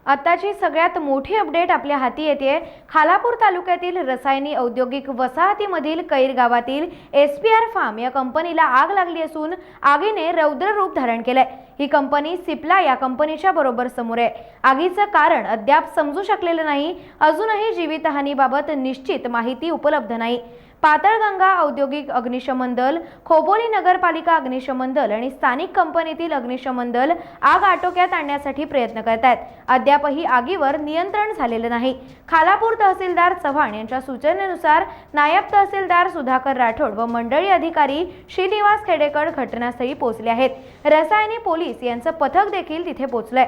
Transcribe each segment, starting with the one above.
आताची सगळ्यात मोठी अपडेट आपल्या हाती येते। खालापूर तालुक्यातील रसायनी औद्योगिक वसाहतीमधील कैर गावातील एसपीआर फार्म या कंपनीला आग लागली असून आगीने रौद्र रूप धारण केले। ही कंपनी सिप्ला या कंपनीच्या बरोबर समोर आहे। आगीचं कारण अद्याप समजू शकलेलं नाही। अजूनही जीवितहानीबाबत निश्चित माहिती उपलब्ध नाही। पाताळगंगा औद्योगिक अग्निशमन दल, खोपोली नगरपालिका अग्निशमन दल आणि स्थानिक कंपनीतील अग्निशमन दल आग आटोक्यात आणण्यासाठी प्रयत्न करत आहेत। अद्यापही आगीवर नियंत्रण झालेलं नाही। खालापूर तहसीलदार चव्हाण यांच्या सूचनेनुसार नायब तहसीलदार सुधाकर राठोड व मंडळी अधिकारी श्रीनिवास खेडेकर घटनास्थळी पोहोचले आहेत। रसायनी पोलीस यांचं पथक देखील तिथे पोहोचलंय।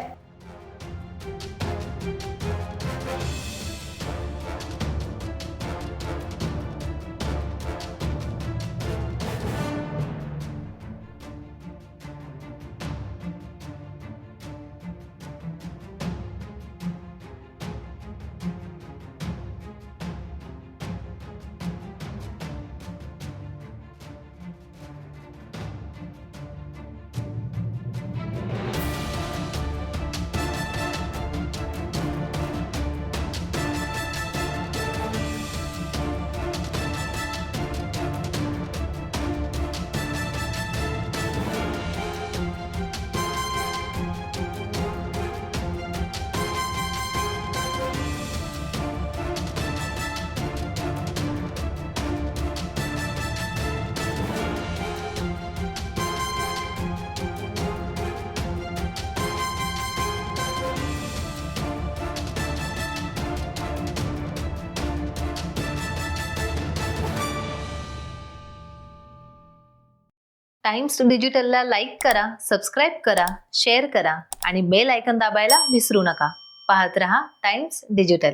टाइम्स डिजिटलला लाईक करा, सबस्क्राईब करा, शेअर करा आणि बेल आयकॉन दाबायला विसरू नका। पाहत रहा टाइम्स डिजिटल।